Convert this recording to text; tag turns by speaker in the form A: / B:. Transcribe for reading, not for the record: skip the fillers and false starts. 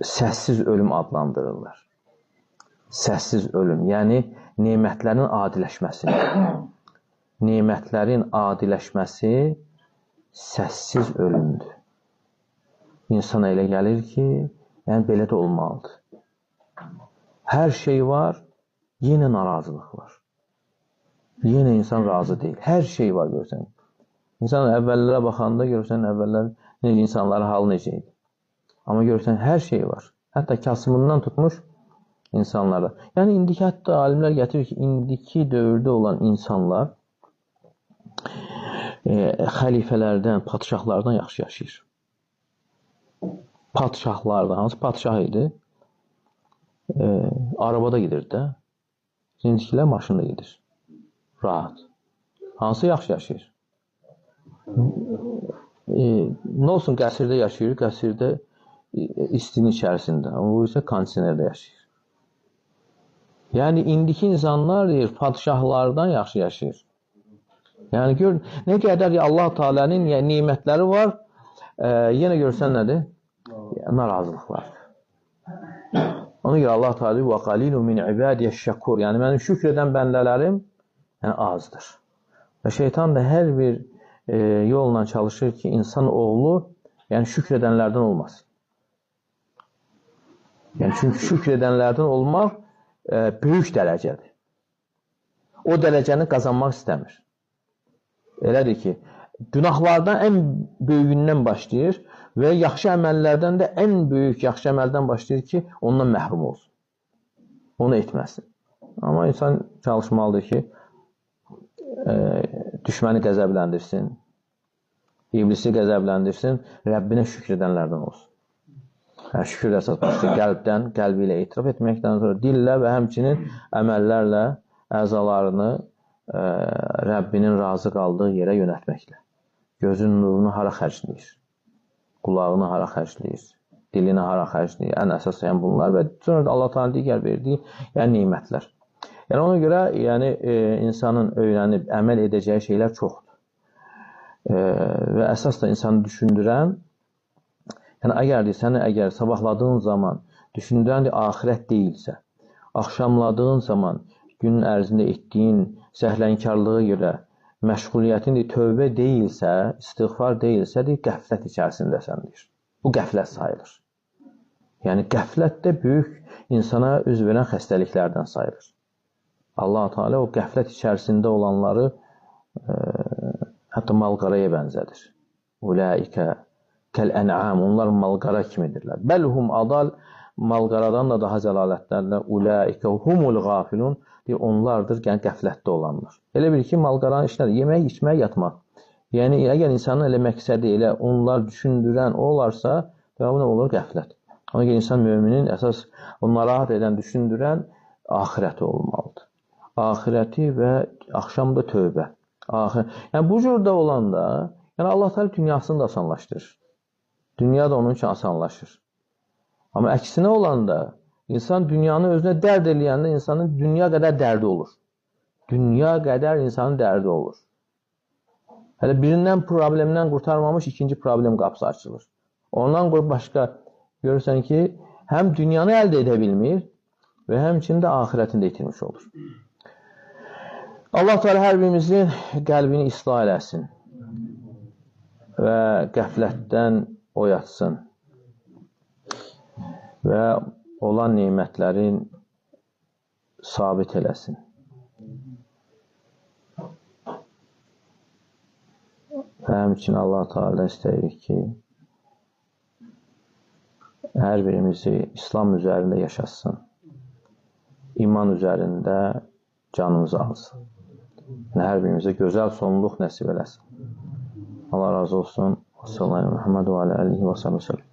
A: səssiz ölüm adlandırırlar. Səssiz ölüm, yəni nemətlərin adiləşməsi. Nemətlərin adiləşməsi səssiz ölümdür. İnsana elə gəlir ki, yəni belə də olmalıdır. Hər şey var, yenə narazılıq var. Yenə insan razı deyil. Hər şey var görsən. İnsan əvvəllərə baxanda görürsən, əvvəllər insanların halı necə idi. Amma görürsən, hər şey var. Hətta kasımından tutmuş insanlarda. Yəni, indiki hətta alimlər gətirir ki, indiki dövrdə olan insanlar xəlifələrdən, padişahlardan yaxşı yaşayır. Padişahlardan, hansı padişah idi? Arabada gedir də. Şimdikilər maşında gedir. Rahat. Hansı yaxşı yaşayır? Nə olsun, qəsrdə yaşayır, qəsrdə istinin içərisində. Amma bu isə kondisionerdə yaşayır. Yəni, indiki insanlar deyir, padişahlardan yaxşı yaşayır. Yəni, gör, nə qədər Allah Teala'nın nimətləri var, yenə görsən nədir? Narazılıq var. Ona görə Allah Teala deyir, وَقَلِيلُ مِنْ عِبَادِيَ الشَّكُورِ Yəni, mənim şükr edən bəndələrim azdır. Və şeytan da hər bir yolla çalışır ki, insan oğlu şükr edənlərdən olmasın. Çünki şükr edənlərdən olmaq böyük dərəcədir. O dərəcəni qazanmaq istəmir. Elədir ki, günahlardan ən böyüyündən başlayır və yaxşı əməllərdən də ən böyük yaxşı əməldən başlayır ki, ondan məhrum olsun. Onu etməsin. Amma insan çalışmalıdır ki, düşməni qəzəbləndirsin, iblisi qəzəbləndirsin, Rəbbinə şükr edənlərdən olsun. Şükür əsas başlayır qəlbdən, qəlbi ilə etiraf etməkdən sonra dillə və həmçinin əməllərlə əzalarını Rəbbinin razı qaldığı yerə yönətməklə. Gözün nurunu hara xərcləyir? Qulağını hara xərcləyir? Dilini hara xərcləyir? Ən əsas bunlar və sonra Allah Teala digər verdiyi nimətlər. Yəni ona görə insanın öyrənib əməl edəcəyi şeylər çoxdur. Və əsas da insanı düşündürən, əgər sabahladığın zaman düşündürən axirət deyilsə, axşamladığın zaman günün ərzində etdiyin səhlənkarlığı görə məşğuliyyətin tövbə deyilsə, istiğfar deyilsə, qəflət içərisindəsəndir. Bu qəflət sayılır. Yəni qəflət də böyük insana üz verən xəstəliklərdən sayılır. Allah Teala o qəflət içərisində olanları hətta malqaraya bənzədir. Ulaikə kəl-ən'am, onlar malqara kimidirlər. Bəlhum adal, malqaradan da daha cəlalətlərlə ulaikə humul qafilun, onlardır qəflətdə olanlar. Elə bil ki, malqaranın işlədir, yemək, içmək, yatmaq. Yəni, əgər insanın elə məqsədi elə onlar düşündürən olarsa, nə olur? Qəflət. Ona görə insan müminin əsas narahat edən, düşündürən axirəti olmalıdır. Axirəti və axşamda tövbə. Yəni, bu cürdə olanda, Allah Teala dünyasını da asanlaşdırır. Dünya da onun üçün asanlaşır. Amma əksinə olanda, insan dünyanı özünə dərd eləyəndə insanın dünya qədər dərdi olur. Dünya qədər insanın dərdi olur. Hələ birindən problemdən qurtarmamış ikinci problem qapısı açılır. Ondan başqa görürsən ki, həm dünyanı əldə edə bilmir və həmçində axirətini də itirmiş olur. Allah Teala hər birimizin qəlbini islah eləsin və qəflətdən oyatsın və olan nemətlərin sabit eləsin. Və həmçinin Allah Teala istəyir ki, hər birimizi İslam üzərində yaşasın, iman üzərində canımızı alsın. Hər birimizə gözəl sonluq nəsib eləsin. Allah razı olsun. Sallallahu aleyhi ve sellem.